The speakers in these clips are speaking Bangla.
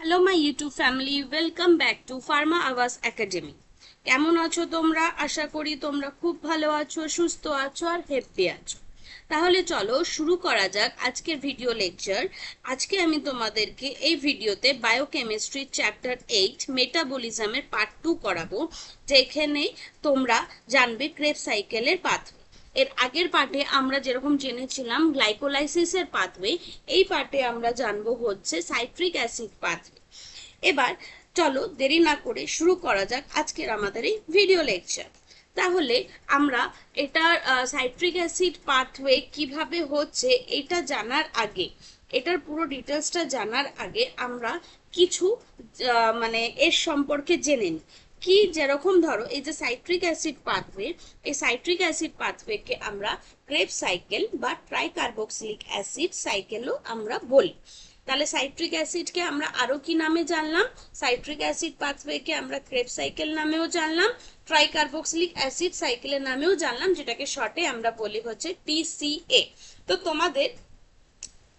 Hello my YouTube family, welcome back to Pharma আওয়াজ একাডেমি। কেমন আছো তোমরা? আশা করি তোমরা খুব ভালো আছো, সুস্থ আছো আর হ্যাপি আছো। তাহলে চলো শুরু করা যাক আজকের ভিডিও লেকচার। আজকে আমি তোমাদেরকে এই ভিডিওতে বায়োকেমিস্ট্রি চ্যাপ্টার 8 মেটাবলিজমের পার্ট 2 করাবো, যেখানে তোমরা জানবে ক্রেব সাইকেলের পাথওয়ে। এর আগের পার্টে আমরা যেরকম জেনেছিলাম গ্লাইকোলাইসিসের পাথওয়ে, এই পার্টে আমরা জানবো হচ্ছে সাইট্রিক অ্যাসিড পাথওয়ে। এবার চলো দেরি না করে শুরু করা যাক আজকের আমাদের এই ভিডিও লেকচার। তাহলে আমরা এটার সাইট্রিক অ্যাসিড পাথওয়ে কিভাবে হচ্ছে এটা জানার আগে, এটার পুরো ডিটেলসটা জানার আগে আমরা কিছু মানে এর সম্পর্কে জেনে নিই। কি, যেরকম ধরো এই যে সাইট্রিক অ্যাসিড পাথওয়ে, এই সাইট্রিক অ্যাসিড পাথওয়েকে আমরা ক্রেব সাইকেল বা ট্রাইকার্বক্সিলিক অ্যাসিড সাইকেলও আমরা বলি। তাহলে সাইট্রিক অ্যাসিডকে আমরা আরো কি নামে জানলাম? সাইট্রিক অ্যাসিড পাথওয়েকে আমরা ক্রেব সাইকেল নামেও জানলাম, ট্রাইকার্বক্সিলিক অ্যাসিড সাইকেলের নামেও জানলাম, যেটাকে শর্টে আমরা বলি হচ্ছে টিসিএ। তো তোমাদের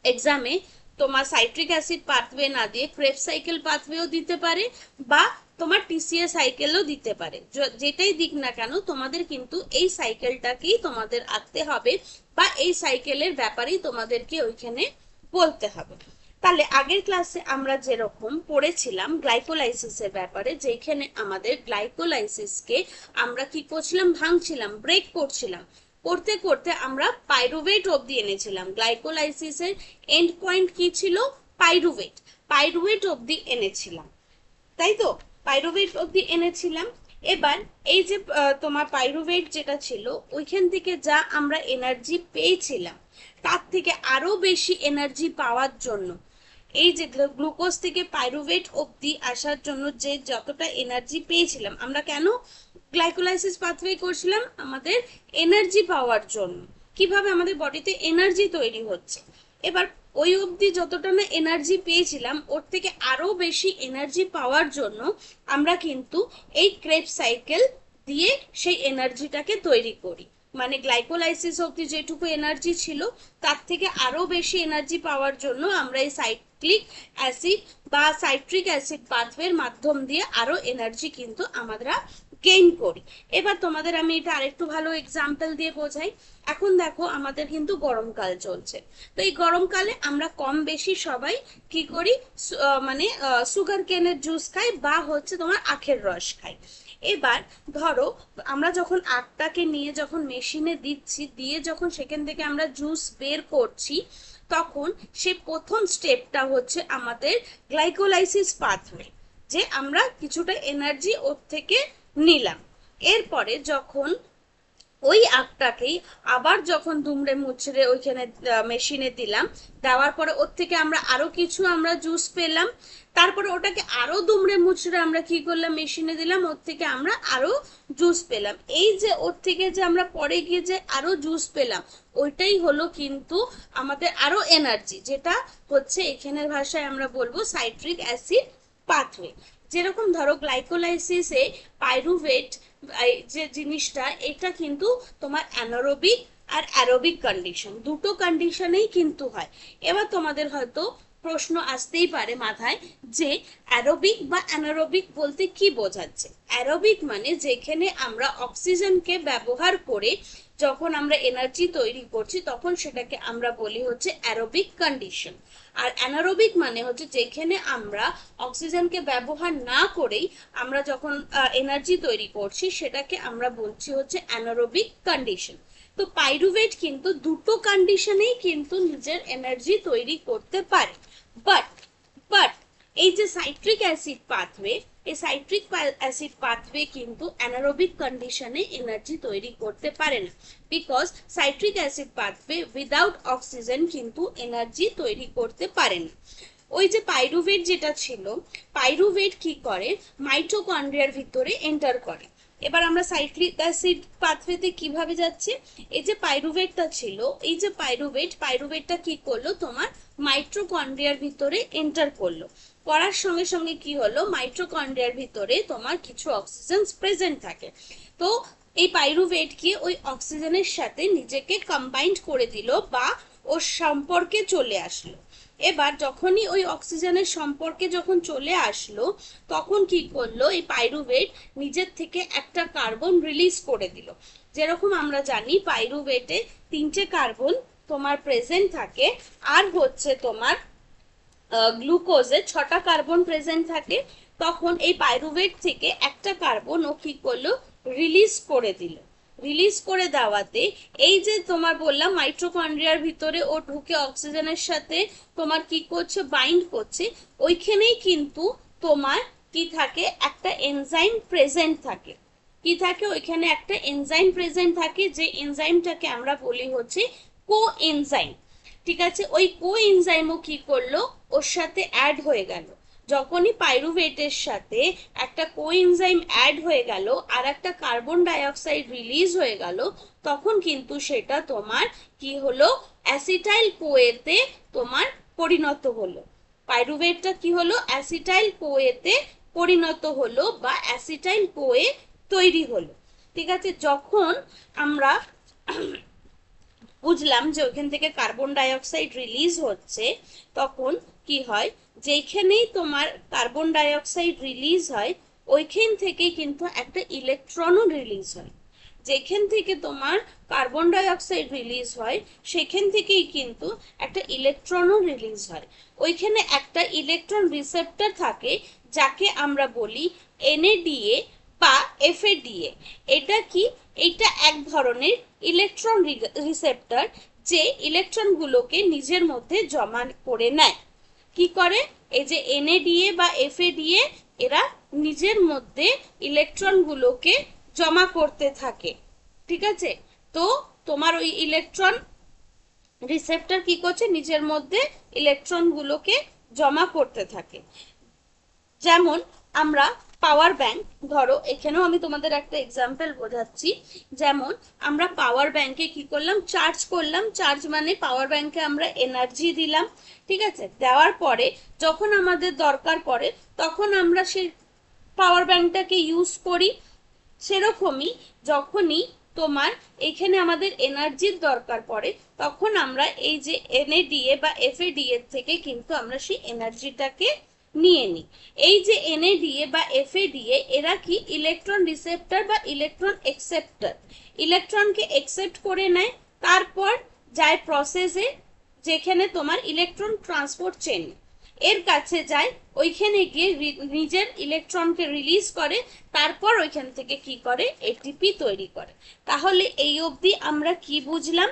এক্সামে তোমার সাইট্রিক অ্যাসিড পাথওয়ে না দিয়ে ক্রেব সাইকেল পাথওয়েও দিতে পারে, বা তোমার টিসিএ সাইকেলও দিতে পারে। যেটাই দিক না কেন তোমাদের কিন্তু এই সাইকেলটাকেই তোমাদের আঁকতে হবে, বা এই সাইকেলের ব্যাপারেই তোমাদেরকে ওইখানে বলতে হবে। তাহলে আগের ক্লাসে আমরা যেরকম পড়েছিলাম গ্লাইকোলাইসিসের ব্যাপারে, যেখানে আমাদের গ্লাইকোলাইসিসকে আমরা কি করছিলাম, ভাঙছিলাম, ব্রেক করছিলাম, করতে করতে আমরা পাইরুভেট অবধি এনেছিলাম। গ্লাইকোলাইসিসের এন্ড পয়েন্ট কি ছিল? পাইরুভেট। পাইরুভেট অবধি এনেছিলাম, তাই তো? পাইরুভেট অবধি এনেছিলাম। এবার এই যে তোমার পাইরুভেট যেটা ছিল, ওইখান থেকে যা আমরা এনার্জি পেয়েছিলাম, তার থেকে আরো বেশি এনার্জি পাওয়ার জন্য, এই যে গ্লুকোজ থেকে পাইরুভেট অবধি আসার জন্য যে যতটা এনার্জি পেয়েছিলাম, আমরা কেন গ্লাইকোলাইসিস পাথওয়ে করছিলাম? আমাদের এনার্জি পাওয়ার জন্য। কিভাবে আমাদের বডিতে এনার্জি তৈরি হচ্ছে। এবার ওই অবধি যতটা না এনার্জি পেয়েছিলাম, ওর থেকে আরো বেশি এনার্জি পাওয়ার জন্য আমরা কিন্তু এই ক্রেব সাইকেল দিয়ে সেই এনার্জিটাকে তৈরি করি। মানে গ্লাইকোলাইসিস অবধি যেটুকু এনার্জি ছিল, তার থেকে আরো বেশি এনার্জি পাওয়ার জন্য আমরা এই সাইক্লিক অ্যাসিড বা সাইট্রিক অ্যাসিড পাথওয়ের মাধ্যম দিয়ে আরো এনার্জি কিন্তু আমরা গেইন করি। এবার তোমাদের আমি এটা আরেকটু ভালো এক্সাম্পল দিয়ে বোঝাই। এখন দেখো আমাদের কিন্তু গরমকাল চলছে, তো এই গরমকালে আমরা কম বেশি সবাই কি করি, মানে সুগার কেনের জুস খাই, বা হচ্ছে তোমার আখের রস খাই। এবার ধরো আমরা যখন আখটাকে নিয়ে যখন মেশিনে দিচ্ছি, দিয়ে যখন সেখান থেকে আমরা জুস বের করছি, তখন সে প্রথম স্টেপটা হচ্ছে আমাদের গ্লাইকোলাইসিস পাথওয়ে, যে আমরা কিছুটা এনার্জি ওর থেকে নিলাম। এরপরে যখন ওই আখটাকেই আবার যখন দুমড়ে মুচড়ে ওইখানে মেশিনে দিলাম, দেওয়ার পরে ওর থেকে আমরা আরো কিছু আমরা জুস পেলাম, তারপরে ওটাকে আরো দুমড়ে মুচড়ে আমরা কি করলাম, মেশিনে দিলাম, ওর থেকে আমরা আরো জুস পেলাম। এই যে ওর থেকে যে আমরা পরে গিয়ে যে আরো জুস পেলাম, ওইটাই হলো কিন্তু আমাদের আরো এনার্জি, যেটা হচ্ছে এখানের ভাষায় আমরা বলবো সাইট্রিক অ্যাসিড পাথওয়ে। যেরকম ধরো গ্লাইকোলাইসিসে পাইরুভেট যে জিনিসটা, এটা কিন্তু তোমার অ্যানারোবিক আর অ্যারোবিক কন্ডিশন, দুটো কন্ডিশনেই কিন্তু হয়। এবার তোমাদের হয়তো প্রশ্ন আসতেই পারে মাথায়, যে অ্যারোবিক বা অ্যানারোবিক বলতে কি বোঝাচ্ছে? অ্যারোবিক মানে যেখানে আমরা অক্সিজেনকে ব্যবহার করে যখন আমরা এনার্জি তৈরি করছি, তখন সেটাকে আমরা বলি হচ্ছে অ্যারোবিক কন্ডিশন। আর অ্যানারোবিক মানে হচ্ছে যেখানে আমরা অক্সিজেনকে ব্যবহার না করেই আমরা যখন এনার্জি তৈরি করছি, সেটাকে আমরা বলছি হচ্ছে অ্যানারোবিক কন্ডিশন। তো পাইরুভেট কিন্তু দুটো কন্ডিশনেই কিন্তু নিজের এনার্জি তৈরি করতে পারে। বাট বাট এই যে সাইট্রিক অ্যাসিড পাথওয়ে, এই সাইট্রিক অ্যাসিড পাথওয়ে কিন্তু অ্যানারোবিক কন্ডিশনে এনার্জি তৈরি করতে পারে না, because citric acid pathway without oxygen কিন্তু এনার্জি তৈরি করতে পারে না। ওই যে পাইরুভেট যেটা ছিল, পাইরুভেট কি করে, মাইটোকন্ড্রিয়ার ভিতরে এন্টার করে। এবার আমরা সাইট্রিক অ্যাসিড পাথওয়েতে কিভাবে যাচ্ছে, এই যে পাইরুভেটটা ছিল, এই যে পাইরুভেটটা কি করলো, তোমার মাইটোকন্ড্রিয়ার ভিতরে এন্টার করলো। করার সঙ্গে সঙ্গে কি হলো, মাইটোকন্ড্রিয়ার ভিতরে তোমার কিছু অক্সিজেন প্রেজেন্ট থাকে। তো এই পাইরুভেট কি ওই অক্সিজেনের সাথে নিজেকে কম্বাইন্ড করে দিল, বা ওর সম্পর্কে চলে আসলো। এবার যখনই ওই অক্সিজেনের সম্পর্কে যখন চলে আসলো, তখন কি করলো, এই পাইরুভেট নিজের থেকে একটা কার্বন রিলিজ করে দিল। যেরকম আমরা জানি পাইরুভেটে 3টে কার্বন তোমার প্রেজেন্ট থাকে, আর হচ্ছে তোমার গ্লুকোজে 6টা কার্বন প্রেজেন্ট থাকে। তখন এই পাইরুভেট থেকে একটা কার্বন ও কি করলো, রিলিজ করে দিল। রিলিজ করে দেওয়াতে এই যে তোমার বললাম মাইটোকন্ড্রিয়ার ভিতরে ও ঢুকে অক্সিজেনের সাথে তোমার কি করছে, বাইন্ড করছে, ওইখানেই কিন্তু তোমার কি থাকে, একটা এনজাইম প্রেজেন্ট থাকে। কি থাকে, ওইখানে একটা এনজাইম প্রেজেন্ট থাকে, যে এনজাইমটাকে আমরা বলি হচ্ছে কো এনজাইম। ঠিক আছে, ওই কো এনজাইমও কি করলো, ওর সাথে অ্যাড হয়ে গেল। যখনই পাইরুভেটের সাথে একটা কোএনজাইম অ্যাড হয়ে গেল আর একটা কার্বন ডাইঅক্সাইড রিলিজ হয়ে গেল, তখন কিন্তু সেটা তোমার কি হলো, অ্যাসিটাইল কোয়েতে তোমার পরিণত হলো। পাইরুভেটটা কি হলো, অ্যাসিটাইল কোয়েতে পরিণত হলো বা অ্যাসিটাইল কোয়ে তৈরি হলো। ঠিক আছে, যখন আমরা বুঝলাম যে ওখান থেকে কার্বন ডাইঅক্সাইড রিলিজ হচ্ছে, তখন কি হয়, যেখানেই তোমার কার্বন ডাইঅক্সাইড রিলিজ হয় ওইখান থেকে কিন্তু একটা ইলেকট্রনও রিলিজ হয়। যেখান থেকে তোমার কার্বন ডাইঅক্সাইড রিলিজ হয় সেখান থেকেই কিন্তু একটা ইলেকট্রনও রিলিজ হয়। ওইখানে একটা ইলেকট্রন রিসেপ্টর থাকে, যাকে আমরা বলি NADA বা FADA। এটা কি, এটা এক ধরনের ইলেকট্রন রিসেপ্টর, যে ইলেকট্রনগুলোকে নিজের মধ্যে জমা করে নেয়। কি করে, এই যে NADA বা FADA, এরা নিজের মধ্যে ইলেকট্রনগুলোকে জমা করতে থাকে। ঠিক আছে, তো তোমার ওই ইলেকট্রন রিসেপ্টর কি করছে, নিজের মধ্যে ইলেকট্রনগুলোকে জমা করতে থাকে। যেমন আমরা পাওয়ার ব্যাংক, ধরো এখানেও আমি তোমাদের একটা এক্সাম্পল বোঝাচ্ছি। যেমন আমরা পাওয়ার ব্যাংকে কি করলাম, চার্জ করলাম। চার্জ মানে পাওয়ার ব্যাংকে আমরা এনার্জি দিলাম। ঠিক আছে, দেওয়ার পরে যখন আমাদের দরকার পড়ে তখন আমরা সেই পাওয়ার ব্যাংকটাকে ইউজ করি। সেরকমই যখনই তোমার এখানে আমাদের এনার্জির দরকার পড়ে, তখন আমরা এই যে NADA বা FADA থেকে কিন্তু আমরা সেই এনার্জিটাকে নিয়ে নিই। এই যে NADA বা FADA, এরা কি ইলেকট্রন রিসেপ্টর বা ইলেকট্রন একসেপ্টর। ইলেকট্রনকে একসেপ্ট করে নেয়, তারপর যায় প্রসেসে, যেখানে তোমার ইলেকট্রন ট্রান্সপোর্ট চেন এর কাছে যায়, ওইখানে গিয়ে নিজের ইলেকট্রনকে রিলিজ করে, তারপর ওইখান থেকে কি করে, ATP তৈরি করে। তাহলে এই অবধি আমরা কি বুঝলাম,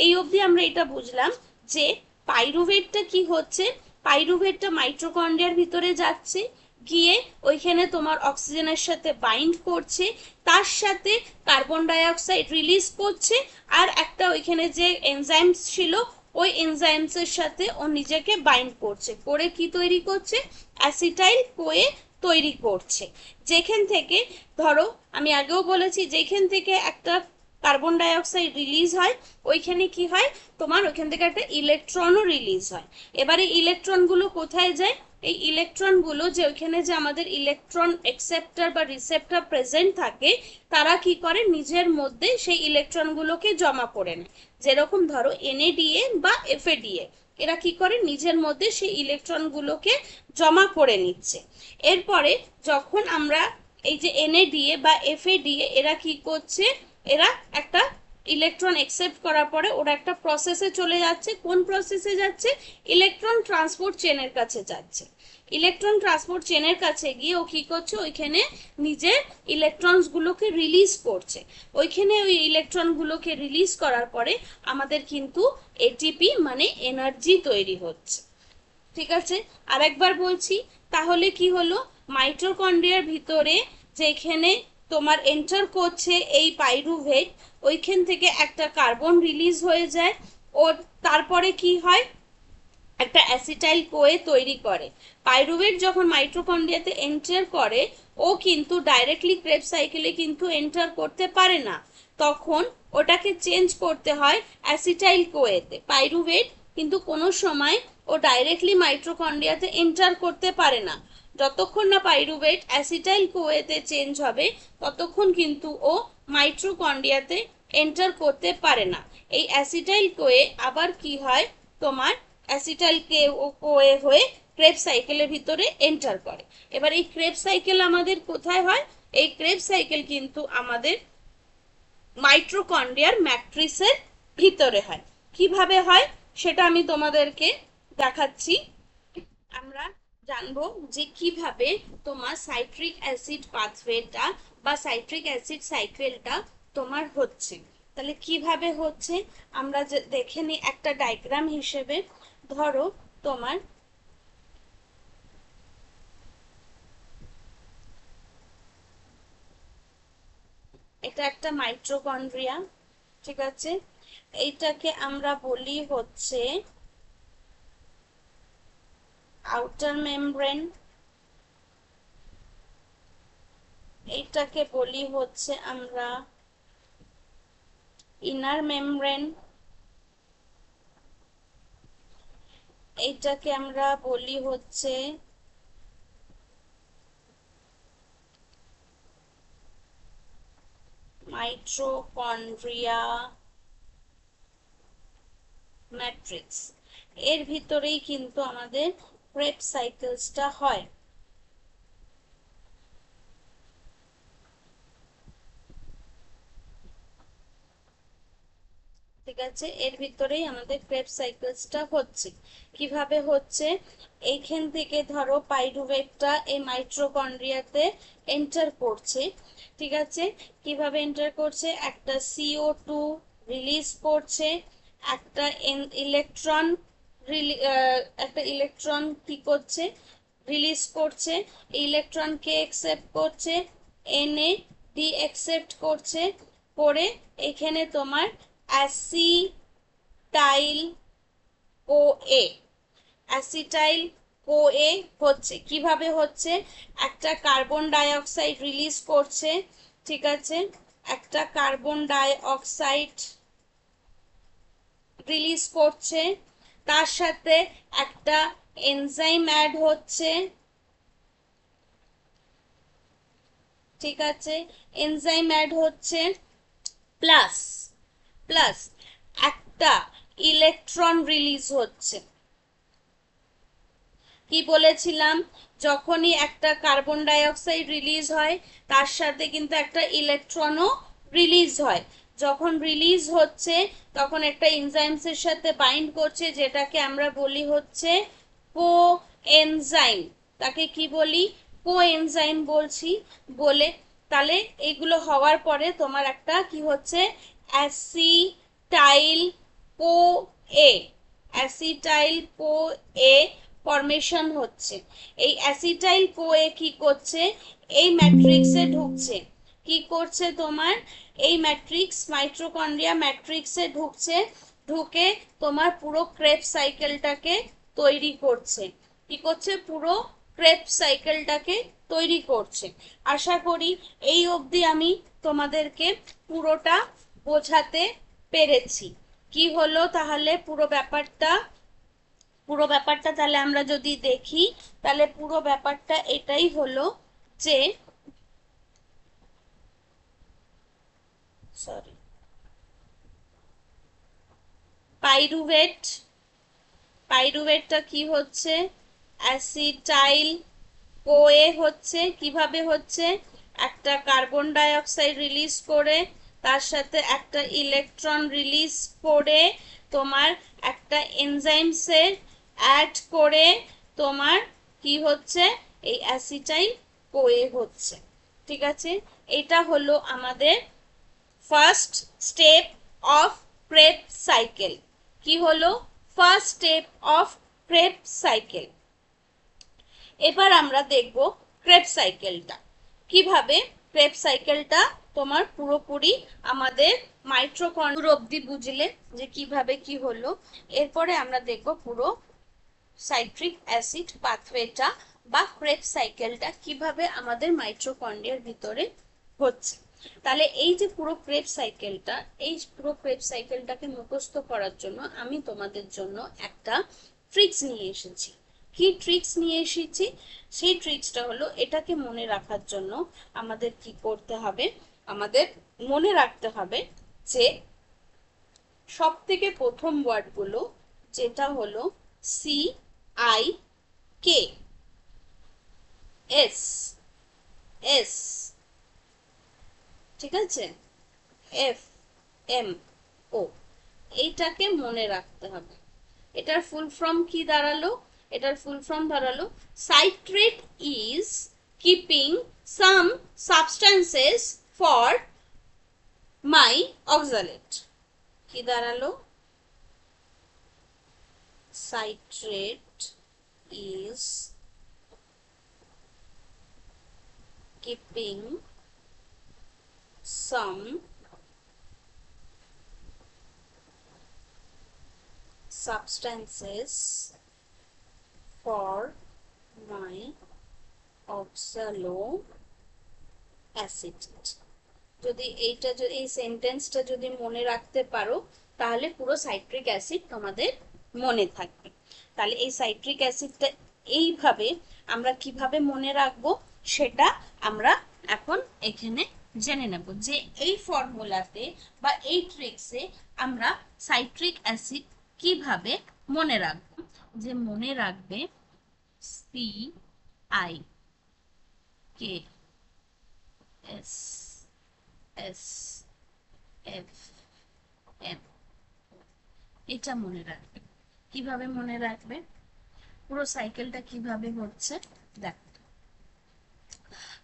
এই অবধি আমরা এটা বুঝলাম যে পাইরুভেটটা কি হচ্ছে, পাইরুভেটটা মাইটোকন্ড্রিয়ার ভিতরে যাচ্ছে, গিয়ে ওইখানে তোমার অক্সিজেনের সাথে বাইন্ড করছে, তার সাথে কার্বন ডাইঅক্সাইড রিলিজ করছে, আর একটা ওইখানে যে এনজাইমস ছিল ওই এনজাইমসের সাথে ও নিজেকে বাইন্ড করছে, করে কি তৈরি করছে, অ্যাসিটাইল কোয়ে তৈরি করছে। যেখান থেকে ধরো আমি আগেও বলেছি, যেখান থেকে একটা কার্বন ডাইঅক্সাইড রিলিজ হয় ওইখানে কি হয়, তোমার ওইখান থেকে একটা ইলেকট্রনও রিলিজ হয়। এবারে ইলেকট্রনগুলো কোথায় যায়, এই ইলেকট্রনগুলো যে ওইখানে যে আমাদের ইলেকট্রন একসেপ্টর বা রিসেপ্টর প্রেজেন্ট থাকে, তারা কি করে, নিজের মধ্যে সেই ইলেকট্রনগুলোকে জমা করে নেয়। যেরকম ধরো NADA বা FADA, এরা কি করে, নিজের মধ্যে সেই ইলেকট্রনগুলোকে জমা করে নিচ্ছে। এরপরে যখন আমরা এই যে NADA বা FADA, এরা কি করছে, এরা একটা ইলেকট্রন একসেপ্ট করার পরে ওরা একটা প্রসেসে চলে যাচ্ছে। কোন প্রসেসে যাচ্ছে, ইলেকট্রন ট্রান্সপোর্ট চেনের কাছে যাচ্ছে। ইলেকট্রন ট্রান্সপোর্ট চেনের কাছে গিয়ে ও কি করছে, ওইখানে নিজের ইলেকট্রনস গুলোকে রিলিজ করছে। ওইখানে ওই ইলেকট্রন গুলোকে রিলিজ করার পরে আমাদের কিন্তু ATP মানে এনার্জি তৈরি হচ্ছে। ঠিক আছে, আরেকবার বলছি, তাহলে কি হলো, মাইটোকন্ড্রিয়ার ভিতরে যেখানে তোমার এন্টার করছে এই পাইরুভেট, ওইখান থেকে একটা কার্বন রিলিজ হয়ে যায়, ও তারপরে কি হয়, একটা অ্যাসিটাইল কোয়ে তৈরি করে। পাইরুভেট যখন মাইটোকন্ড্রিয়াতে এন্টার করে, ও কিন্তু ডাইরেক্টলি ক্রেবস সাইকেলে কিন্তু এন্টার করতে পারে না, তখন ওটাকে চেঞ্জ করতে হয় অ্যাসিটাইল কোয়েতে। পাইরুভেট কিন্তু কোনো সময় ও ডাইরেক্টলি মাইটোকন্ড্রিয়াতে এন্টার করতে পারে না। যতক্ষণ না পাইরুভেট অ্যাসিটাইল কোয়েতে চেঞ্জ হবে, ততক্ষণ কিন্তু ও মাইটোকন্ড্রিয়াতে এন্টার করতে পারে না। এই অ্যাসিটাইল কোয়ে আবার কি হয়, তোমার অ্যাসিটাইল কোএ হয়ে ক্রেবস সাইকেলের ভিতরে এন্টার করে। এবার এই ক্রেবস সাইকেল আমাদের কোথায় হয়? এই ক্রেবস সাইকেল কিন্তু আমাদের মাইটোকন্ড্রিয়ার ম্যাট্রিক্সের ভিতরে হয়। কিভাবে হয় সেটা আমি তোমাদেরকে দেখাচ্ছি। আমরা জানবো যে কিভাবে তোমার সাইট্রিক অ্যাসিড পাথওয়েটা বা সাইট্রিক অ্যাসিড সাইকেলটা তোমার হচ্ছে। তাহলে কিভাবে হচ্ছে আমরা দেখে নিই একটা ডায়াগ্রাম হিসেবে। ধরো তোমার এটা একটা মাইটোকন্ড্রিয়া, ঠিক আছে? এইটাকে আমরা বলি হচ্ছে আউটার মেমব্রেন, এইটাকে বলি হচ্ছে আমরা ইনার মেমব্রেন, এইটাকে আমরা বলি হচ্ছে মাইটোকন্ড্রিয়া ম্যাট্রিক্স। এর ভিতরেই কিন্তু আমাদের ক্রেবস সাইকেলসটা হয়। ঠিক আছে, এর ভিতরেই আমাদের ক্রেবস সাইকেলসটা হচ্ছে। কিভাবে হচ্ছে? এইখান থেকে ধরো পাইরুভেটটা এই মাইটোকন্ড্রিয়াতে এন্টার করছে, ঠিক আছে? কিভাবে এন্টার করছে? একটা CO2 রিলিজ করছে, একটা ইলেকট্রন একটা ইলেকট্রন কি করছে? রিলিজ করছে। ইলেকট্রনকে একসেপ্ট করছে, এনে ডি একসেপ্ট করছে, করে এখানে তোমার অ্যাসিটাইল কোএ, অ্যাসিটাইল কোএ হচ্ছে। কিভাবে হচ্ছে? একটা কার্বন ডাই অক্সাইড রিলিজ করছে, ঠিক আছে? একটা কার্বন ডাই অক্সাইড রিলিজ করছে, তার সাথে একটা এনজাইম অ্যাড হচ্ছে, ঠিক আছে? এনজাইম অ্যাড হচ্ছে, প্লাস প্লাস একটা ইলেকট্রন রিলিজ হচ্ছে। কি বলেছিলাম? যখনই একটা কার্বন ডাই অক্সাইড রিলিজ হয় তার সাথে কিন্তু একটা ইলেকট্রনও রিলিজ হয়। যখন রিলিজ হচ্ছে তখন একটা এনজাইমসের সাথে বাইন্ড করছে, যেটাকে আমরা বলি হচ্ছে কো এনজাইম। তাকে কি বলি? কো এনজাইম বলছি বলে। তাহলে এগুলো হওয়ার পরে তোমার একটা কি হচ্ছে? অ্যাসিটাইল কো এ, অ্যাসিটাইল কো এ ফরমেশন হচ্ছে। এই অ্যাসিটাইল কোএ কি করছে? এই ম্যাট্রিক্সে ঢুকছে। কি করছে তোমার? এই ম্যাট্রিক্স মাইটোকন্ড্রিয়া ম্যাট্রিক্সে ঢুকছে, ঢুকে তোমার পুরো ক্রেবস সাইকেলটাকে তৈরি করছে। কি করছে? পুরো ক্রেবস সাইকেলটাকে তৈরি করছে। আশা করি এই অবধি আমি তোমাদেরকে পুরোটা বোঝাতে পেরেছি। কি হলো তাহলে পুরো ব্যাপারটা? পুরো ব্যাপারটা তাহলে আমরা যদি দেখি, তাহলে পুরো ব্যাপারটা এটাই হলো যে সরি পাইরুভেট, পাইরুভেটটা কি হচ্ছে? অ্যাসিটাইল কোএ হচ্ছে। কিভাবে হচ্ছে? একটা কার্বন ডাই অক্সাইড রিলিজ করে তার সাথে একটা ইলেকট্রন রিলিজ করে তোমার একটা এনজাইমসে অ্যাড করে তোমার কি হচ্ছে? এই অ্যাসিটাইল কোএ হচ্ছে, ঠিক আছে? এটা হলো আমাদের first step of Krebs cycle. কি হলো? First step of Krebs cycle. এবার আমরা দেখব ক্রেবস সাইকেলটা কিভাবে। ক্রেবস সাইকেলটা তোমার পুরোপুরি আমাদের মাইটোকন্ড্রিয়া অবধি বুঝলে যে কিভাবে কি হলো। এরপরে আমরা দেখব পুরো সাইট্রিক অ্যাসিড পাথওয়েটা বা ক্রেবস সাইকেলটা কিভাবে আমাদের মাইটোকন্ড্রিয়ার ভিতরে হচ্ছে। তাহলে এই যে পুরো ক্রেবস সাইকেলটা, এই পুরো ক্রেবস সাইকেলটাকে মুখস্থ করার জন্য আমি তোমাদের জন্য একটা ট্রিক্স নিয়ে এসেছি। কি ট্রিক্স নিয়ে এসেছি? সেই ট্রিক্সটা হলো, এটাকে মনে রাখার জন্য আমাদের কি করতে হবে? আমাদের মনে রাখতে হবে যে সব থেকে প্রথম ওয়ার্ডগুলো যেটা হলো CIK, S, ঠিক আছে, FMO, এইটাকে মনে রাখতে হবে। এটার ফুল ফর্ম কি দাঁড়ালো? এটার ফুল ফর্ম দাঁড়ালো citrate is keeping some substances for my oxalate. কি দাঁড়ালো? citrate is keeping some substances for my oxaloacetate। যদি এইটা যদি এই সেন্টেন্সটা যদি মনে রাখতে পারো তাহলে পুরো সাইট্রিক অ্যাসিড তোমাদের মনে থাকবে। তাহলে এই সাইট্রিক অ্যাসিডটা এইভাবে আমরা কিভাবে মনে রাখবো সেটা আমরা এখন এখানে জেনে নেব, যে এই ফর্মুলাতে বা এই ট্রিক্সে আমরা সাইট্রিক অ্যাসিড কিভাবে মনে রাখবো। যে মনে রাখবে CIKSFM, এটা মনে রাখবে। কিভাবে মনে রাখবে? পুরো সাইকেলটা কিভাবে হচ্ছে দেখো।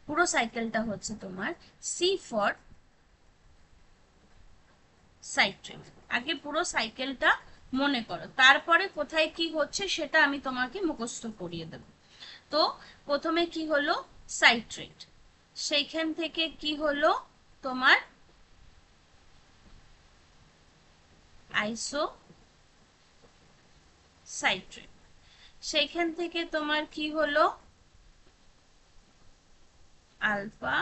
পুরো সাইকেলটা হচ্ছে তোমার সি ফর সাইট্রিক। আগে পুরো সাইকেলটা মনে করো, তারপরে কোথায় কি হচ্ছে সেটা আমি তোমাকে মুখস্থ করিয়ে দেব। তো প্রথমে কি হলো? সাইট্রেট, সেইখান থেকে কি হলো তোমার আইসো সাইট্রেট, সেইখান থেকে তোমার কি হলো আলফা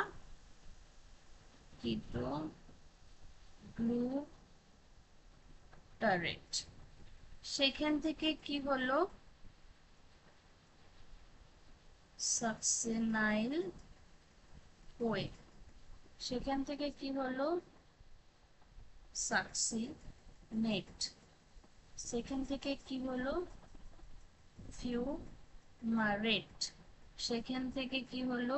কিটো গ্লুটারেট, সেখান থেকে কি হলো সাকসিনাইল কোয়ে, সেখান থেকে কি হলো সাকসিনেট, সেখান থেকে কি হলো ফিউমারেট, সেখান থেকে কি হলো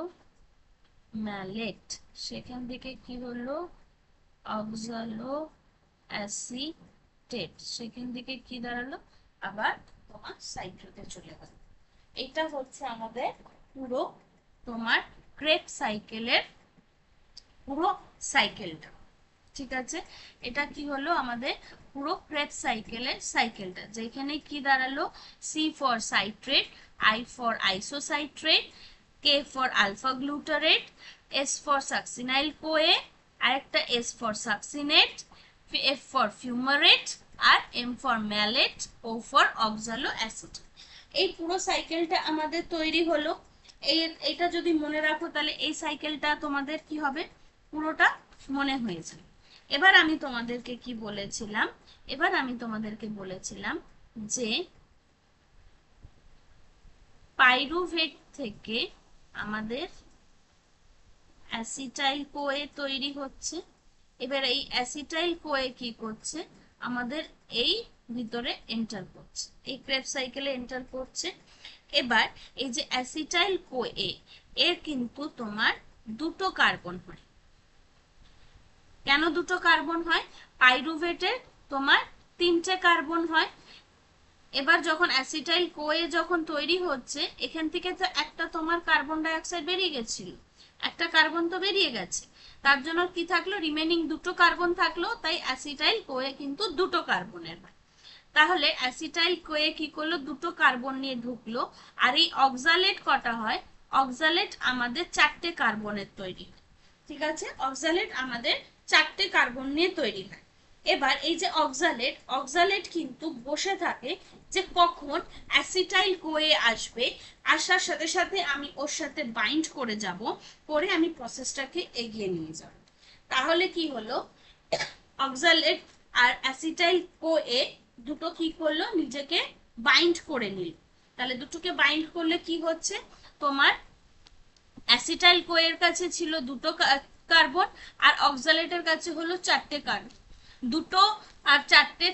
ম্যালেট, সেখান থেকে কি হলো অক্সালো অ্যাসিটেট, সেখান থেকে কি দাঁড়ালো আবার তোমার সাইট্রেটে চলে গেল। এটা হচ্ছে আমাদের পুরো তোমার ক্রেব সাইকেলের পুরো সাইকেলটা, ঠিক আছে। এটা কি হলো আমাদের পুরো ক্রেব সাইকেলটা, যেখানে কি দাঁড়ালো C for citrate, I for isocitrate, K for alpha glutarate, S for succinyl CoA, আরেকটা S for succinate, F for fumarate, আর M for malate, O for oxalo acid. এই পুরো সাইকেলটা আমাদের তৈরি হলো। এইটা যদি মনে রাখো তাহলে এই সাইকেলটা তোমাদের কি হবে পুরোটা মনে হয়েছে। এবার আমি তোমাদেরকে কি বলেছিলাম? এবার আমি তোমাদেরকে বলেছিলাম যে পাইরুভেট থেকে আমাদের অ্যাসিটাইল কোয়ে তৈরি হচ্ছে। এবার এই অ্যাসিটাইল কোয়ে কি করছে আমাদের এই ভিতরে এন্টার করছে, এই ক্রেব সাইকেলে এন্টার করছে। এবার এই যে অ্যাসিটাইল কোয়ে এর কিন্তু তোমার দুটো কার্বন হয়। কেন দুটো কার্বন হয়? পাইরুভেটের তোমার তিনটে কার্বন হয়। এবার যখন অ্যাসিটাইল কোয়ে যখন তৈরি হচ্ছে এখান থেকে তো একটা তোমার কার্বন ডাই অক্সাইড বেরিয়ে গেছিল, একটা কার্বন তো বেরিয়ে গেছে, তার জন্য কি থাকলো রিমেনিং দুটো কার্বন থাকলো, তাই অ্যাসিটাইল কোয়ে কিন্তু দুটো কার্বনের হয়। তাহলে অ্যাসিটাইল কোয়ে কি করলো দুটো কার্বন নিয়ে ঢুকলো। আর এই অক্সালেট কটা হয়? অক্সালেট আমাদের চারটে কার্বনের তৈরি, ঠিক আছে। অক্সালেট আমাদের চারটে কার্বন নিয়ে তৈরি হয়। এবার এই যে অক্সালেট কিন্তু বসে থাকে যে কখন অ্যাসিটাইল কোয়ে আসবে, আসার সাথে সাথে আমি ওর সাথে বাইন্ড করে যাব, করে আমি প্রসেসটাকে এগিয়ে নিয়ে যাব। তাহলে কি হলো অক্সালেট আর অ্যাসিটাইল কোয়ে দুটো কি করলো নিজেকে বাইন্ড করে নিল। তাহলে দুটোকে বাইন্ড করলে কি হচ্ছে তোমার অ্যাসিটাইল কোয়ের কাছে ছিল দুটো কার্বন আর অক্সালেটের কাছে হলো চারটে কার্বন। দুটো আর চারটে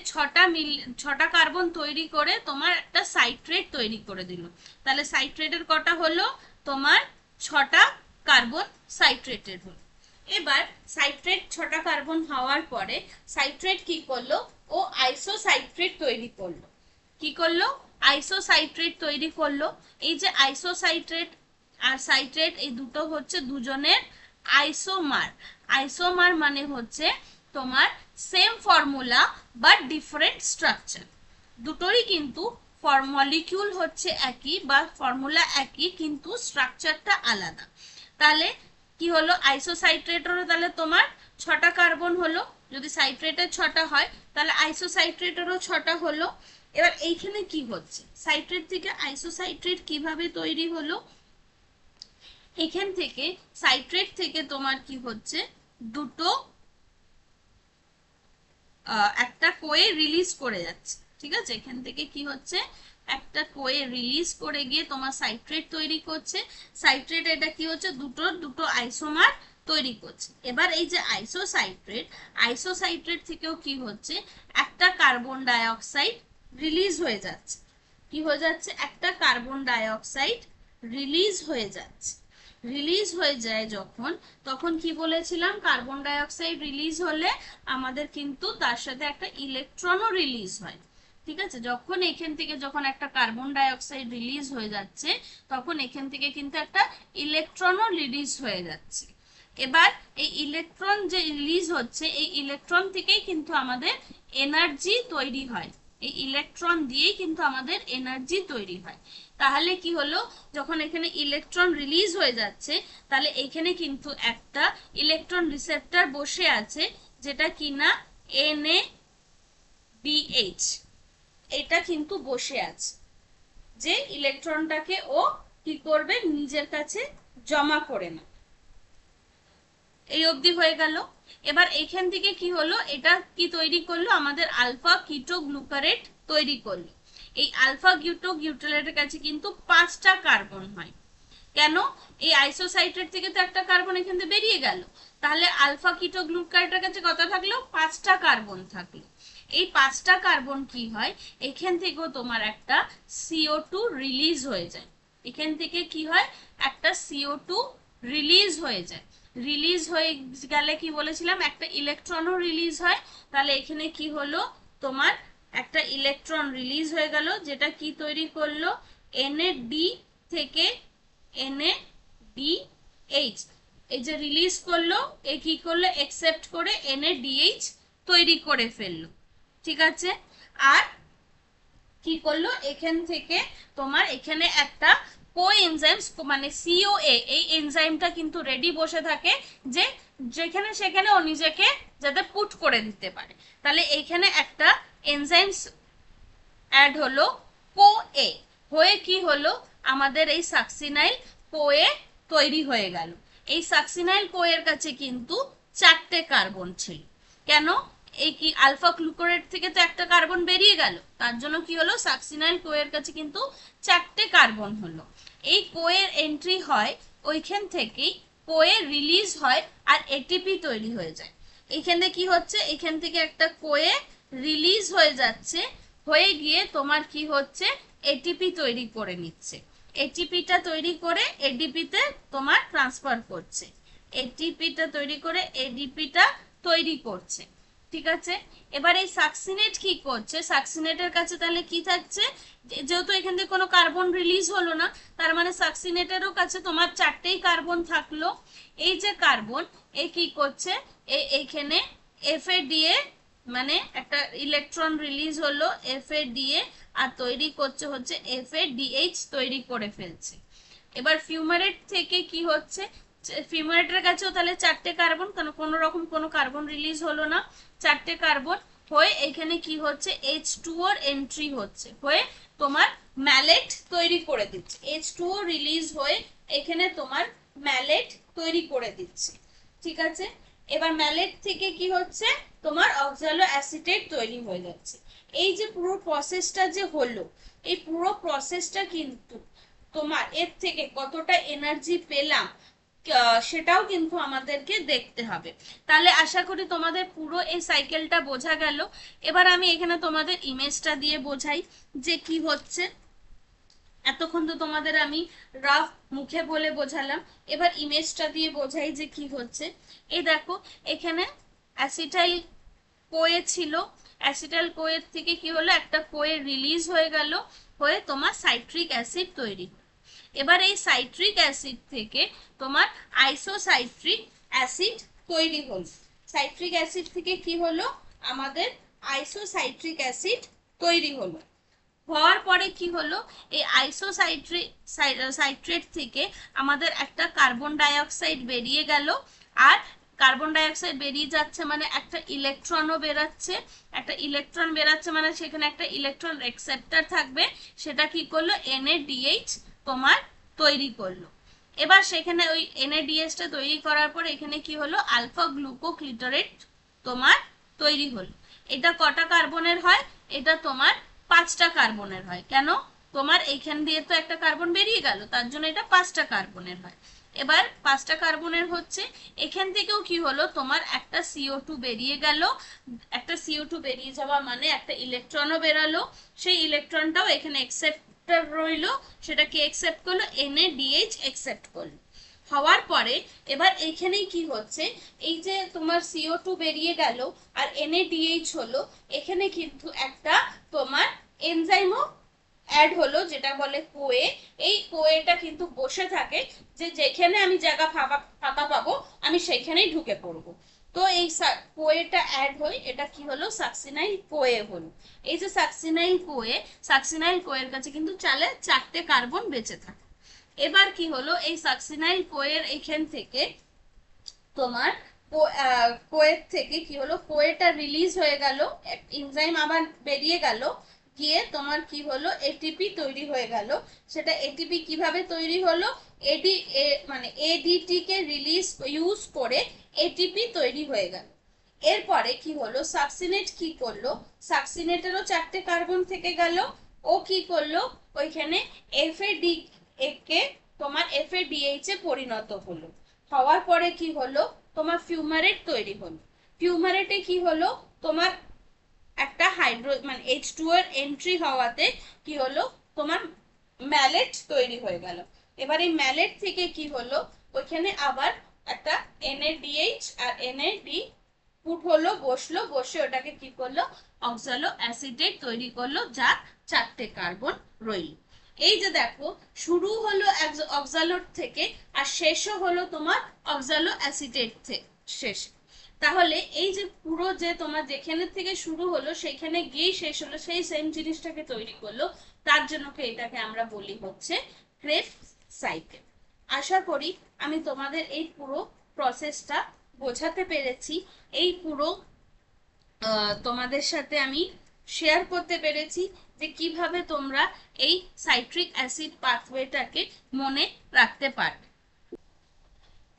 ছটা কার্বন তৈরি করে তোমার একটা সাইট্রেট তৈরি করে দিল। তাহলে সাইট্রেটের কটা হলো? তোমার ছটা কার্বন সাইট্রেটের হলো। এবার সাইট্রেট ছটা কার্বন হওয়ার পরে সাইট্রেট কি করলো? ও আইসোসাইট্রেট তৈরি করলো। কি করলো? আইসোসাইট্রেট তৈরি করলো। এই যে আইসোসাইট্রেট আর সাইট্রেট এই দুটো হচ্ছে দুজনের আইসোমার। আইসোমার মানে হচ্ছে তোমার same formula but different structure. দুটোরই কিন্তু মলিকিউল হচ্ছে একই বা ফর্মুলা একই, কিন্তু স্ট্রাকচারটা আলাদা। তাহলে কি হলো? আইসোসাইট্রেটেরও তাহলে তোমার ছটা কার্বন হলো। যদি সাইট্রেটের ছটা হয় তাহলে আইসোসাইট্রেটেরও ছটা হলো। এবার এইখানে কি হচ্ছে? সাইট্রেট থেকে আইসোসাইট্রেট কিভাবে তৈরি হলো? এখান থেকে সাইট্রেট থেকে তোমার কি হচ্ছে? দুটো একটা কোয়ে রিলিজ করে যাচ্ছে। ঠিক আছে, এখান থেকে কি হচ্ছে? একটা কোয়ে রিলিজ করে গিয়ে তোমার সাইট্রেট তৈরি করছে। সাইট্রেট এটা কি হচ্ছে? দুটো আইসোমার তৈরি করছে। এবার এই যে আইসোসাইট্রেট থেকেও কি হচ্ছে? একটা কার্বন ডাই অক্সাইড রিলিজ হয়ে যাচ্ছে। কি হয়ে যাচ্ছে? একটা কার্বন ডাই অক্সাইড রিলিজ হয়ে যাচ্ছে। রিলিজ হয়ে যায় যখন, তখন কি বলেছিলাম? কার্বন ডাই অক্সাইড রিলিজ হলে আমাদের কিন্তু তার সাথে একটা ইলেকট্রনও রিলিজ হয়। ঠিক আছে, যখন এখান থেকে যখন একটা কার্বন ডাই অক্সাইড রিলিজ হয়ে যাচ্ছে তখন এখান থেকে কিন্তু একটা ইলেকট্রনও রিলিজ হয়ে যাচ্ছে। এবার এই ইলেকট্রন যে রিলিজ হচ্ছে, এই ইলেকট্রন থেকেই কিন্তু আমাদের এনার্জি তৈরি হয়। এই ইলেকট্রন দিয়েই কিন্তু আমাদের এনার্জি তৈরি হয়। তাহলে কি হলো? যখন এখানে ইলেকট্রন রিলিজ হয়ে যাচ্ছে তাহলে এখানে কিন্তু একটা ইলেকট্রন রিসেপ্টর বসে আছে, যেটা কিনা NADH। এটা কিন্তু বসে আছে, যে ইলেকট্রনটাকে ও কি করবে? নিজের কাছে জমা করে না। এই অবধি হয়ে গেল। এবার এখান থেকে কি হলো? এটা কি তৈরি করলো? আমাদের আলফা কিটো গ্লুকারেট তৈরি করলো। এই আলফা কিটো গ্লুটারেটের কাছে কিন্তু 5টা কার্বন হয়। কেন? এই আইসোসাইট্রেট থেকে তো একটা কার্বন এখান থেকে বেরিয়ে গেল, তাহলে আলফা কিটো গ্লুকারেটের কাছে কত থাকলো? 5টা কার্বন থাকলো। এই 5টা কার্বন কি হয়? এখান থেকেও তোমার একটা CO2 রিলিজ হয়ে যায়। এখান থেকে কি হয়? একটা CO2 রিলিজ হয়ে যায়। রিলিজ হয়ে গেলে কি বলেছিলাম? একটা ইলেকট্রনও রিলিজ হয়। তাহলে এখানে কি হলো? তোমার একটা ইলেকট্রন রিলিজ হয়ে গেল, যেটা কি তৈরি করলো? NAD থেকে NADH। এই যে রিলিজ করলো, এ কি করলো? অ্যাকসেপ্ট করে NADH তৈরি করে ফেললো। ঠিক আছে, আর কি করলো? এখান থেকে তোমার এখানে একটা কোএনজাইমস মানে CoA, এই এনজাইমটা কিন্তু রেডি বসে থাকে, যে যেখানে সেখানে ও নিজেকে যাতে পুট করে দিতে পারে। তাহলে এইখানে একটা এনজাইমস অ্যাড হলো CoA, হয়ে কি হলো? আমাদের এই সাকসিনাইল CoA তৈরি হয়ে গেল। এই সাকসিনাইল CoA এর কাছে কিন্তু 4টে কার্বন ছিল। কেন? এই কি আলফা গ্লুকারেট থেকে তো একটা কার্বন বেরিয়ে গেল, তার জন্য কি হলো? সাকসিনাইল CoA এর কাছে কিন্তু 4টে কার্বন হলো। এই CoA এর এন্ট্রি হয়, ওইখান থেকেই CoA রিলিজ হয় আর এটিপি তৈরি হয়ে যায়। এখানে কি হচ্ছে? এখান থেকে একটা CoA রিলিজ হয়ে যাচ্ছে, হয়ে গিয়ে তোমার কি হচ্ছে? এটিপি তৈরি করে নিচ্ছে। এটিপিটা তৈরি করে এডিপিতে তোমার ট্রান্সফার করছে। এটিপিটা তৈরি করে এডিপিটা তৈরি করছে। ঠিক আছে, এবার এই সাকসিনেট কি করছে? সাকসিনেটের কাছে তাহলে কি থাকছে? যেহেতু এখান থেকে কোনো কার্বন রিলিজ হলো না, তার মানে সাকসিনেটেরও কাছে তোমার 4টেই কার্বন থাকলো। এই যে কার্বন, এ কি করছে? এইখানে FADA মানে একটা ইলেকট্রন রিলিজ হলো FADA, আর তৈরি করছে হচ্ছে FADH, তৈরি করে ফেলছে। এবার ফিউমারেট থেকে কি হচ্ছে? ফিউমারেটের কাছেও তাহলে 4টে কার্বন, কারণ কোনো রকম কোনো কার্বন রিলিজ হলো না, 4টে কার্বন হয়ে এখানে কি হচ্ছে? H2O এর এন্ট্রি হচ্ছে, হয়ে তোমার ম্যালেট তৈরি করে দিচ্ছে। H2O রিলিজ হয়ে এখানে তোমার ম্যালেট তৈরি করে দিচ্ছে। ঠিক আছে, এবার ম্যালেট থেকে কি হচ্ছে? তোমার অক্সালো অ্যাসিটেট তৈরি হয়ে যাচ্ছে। এই যে পুরো প্রসেসটা যে হলো, এই পুরো প্রসেসটা কিন্তু তোমার এর থেকে কতটা এনার্জি পেলাম সেটাও কিন্তু আমাদেরকে দেখতে হবে। তাহলে আশা করি তোমাদের পুরো এই সাইকেলটা বোঝা গেল। এবার আমি এখানে তোমাদের ইমেজটা দিয়ে বোঝাই যে কি হচ্ছে। এতক্ষণ তো তোমাদের আমি রাফ মুখে বলে বোঝালাম, এবার ইমেজটা দিয়ে বোঝাই যে কি হচ্ছে। এই দেখো এখানে অ্যাসিটাইল কোয়ে ছিল, অ্যাসিটাইল কোয়ের থেকে কি হলো, একটা কোয়ে রিলিজ হয়ে গেল, হয়ে তোমার সাইট্রিক অ্যাসিড তৈরি। এবার এই সাইট্রিক অ্যাসিড থেকে তোমার আইসোসাইট্রিক অ্যাসিড তৈরি হল। সাইট্রিক অ্যাসিড থেকে কি হলো, আমাদের আইসোসাইট্রিক অ্যাসিড তৈরি হলো। হওয়ার পরে কি হলো, এই সাইট্রেট থেকে আমাদের একটা কার্বন ডাই অক্সাইড বেরিয়ে গেল। আর কার্বন ডাই অক্সাইড বেরিয়ে যাচ্ছে মানে একটা ইলেকট্রনও বেরাচ্ছে, একটা ইলেকট্রন বেরাচ্ছে মানে সেখানে একটা ইলেকট্রন অ্যাকসেপ্টর থাকবে, সেটা কি করলো, NADH তোমার তৈরি করলো। এবার সেখানে ওই NADH টা তৈরি করার পর এখানে কি হলো, আলফা গ্লুকোক্লিটারেট তোমার তৈরি হলো। এটা কটা কার্বনের হয়, এটা তোমার 5টা কার্বনের হয়। কেন, তোমার এইখান দিয়ে তো একটা কার্বন বেরিয়ে গেল, তার জন্য এটা 5টা কার্বনের হয়। এবার 5টা কার্বনের হচ্ছে, এখান থেকেও কি হলো, তোমার একটা CO2 বেরিয়ে গেল। একটা CO2 বেরিয়ে যাওয়া মানে একটা ইলেকট্রনও বেরালো, সেই ইলেকট্রনটাও এখানে অ্যাকসেপ্টর রইলো, সেটাকে অ্যাকসেপ্ট করলো, NADH অ্যাকসেপ্ট করলো। হওয়ার পরে এবার এইখানেই কি হচ্ছে, এই যে তোমার CO2 বেরিয়ে গেল আর NADH হলো, এখানে কিন্তু একটা তোমার এনজাইমও অ্যাড হলো, যেটা বলে কোয়ে। এই কোয়েটা কিন্তু বসে থাকে যে যেখানে আমি জায়গা ফাঁকা পাবো আমি সেখানেই ঢুকে পড়বো। তো এই কোয়েটা অ্যাড হয়, এটা কি হলো, সাকসিনাইল কোয়ে হলো। এই যে সাকসিনাইল কোয়ের কাছে কিন্তু 4টে কার্বন বেঁচে থাকে। এবার কি হলো, এই সাকসিনাইল কোয়ের এখান থেকে তোমার কোয়ের থেকে কি হলো, কোয়েটা রিলিজ হয়ে গেল, এনজাইম আবার বেরিয়ে গেল, গিয়ে তোমার কি হলো, এটিপি তৈরি হয়ে গেল। সেটা এটিপি কিভাবে তৈরি হলো, মানে এডিটি কে রিলিজ ইউজ করে এটিপি তৈরি হয়ে গেল। এরপরে কি হলো, সাকসিনেট কি করলো, সাকসিনেটেরও 4টে কার্বন থেকে গেল, ও কি করলো, ওইখানে FAD কে তোমার FADH এ পরিণত হলো। হওয়ার পরে কি হলো, তোমার ফিউমারেট তৈরি হলো। ফিউমারেটে কি হলো, তোমার একটা মানে H2 এর এন্ট্রি হওয়াতে কি হলো, তোমার ম্যালেট তৈরি হয়ে গেল। এবার এই ম্যালেট থেকে কি হলো, ওইখানে আবার একটা NADH আর NAD পুট হলো, বসে ওটাকে কি করলো, অক্সালো অ্যাসিটেট তৈরি করলো, যার 4টে কার্বন রইল। এই যে দেখো, শুরু হলো অক্সালোর থেকে আর শেষও হলো তোমার অক্সালো অ্যাসিটেট থেকে শেষ। তাহলে এই যে পুরো যে তোমার যেখানে থেকে শুরু হলো সেখানে গিয়েই শেষ হলো, সেই সেম জিনিসটাকে তৈরি করলো, তার জন্য এটাকে আমরা বলি হচ্ছে ক্রেবস সাইকেল। আশা করি আমি তোমাদের এই পুরো প্রসেসটা বোঝাতে পেরেছি। এই পুরো তোমাদের সাথে আমি শেয়ার করতে পেরেছি যে কিভাবে তোমরা এই সাইট্রিক অ্যাসিড পাথওয়েটাকে মনে রাখতে পারবে।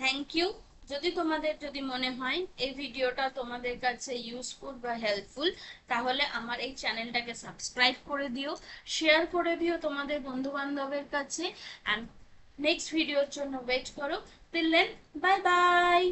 Thank you. যদি মনে হয় এই ভিডিওটা তোমাদের কাছে ইউজফুল বা হেল্পফুল, তাহলে আমার এই চ্যানেলটাকে সাবস্ক্রাইব করে দিও, শেয়ার করে দিও তোমাদের বন্ধু বান্ধবের কাছে, অ্যান্ড নেক্সট ভিডিওর জন্য ওয়েট করো। Till then, bye by.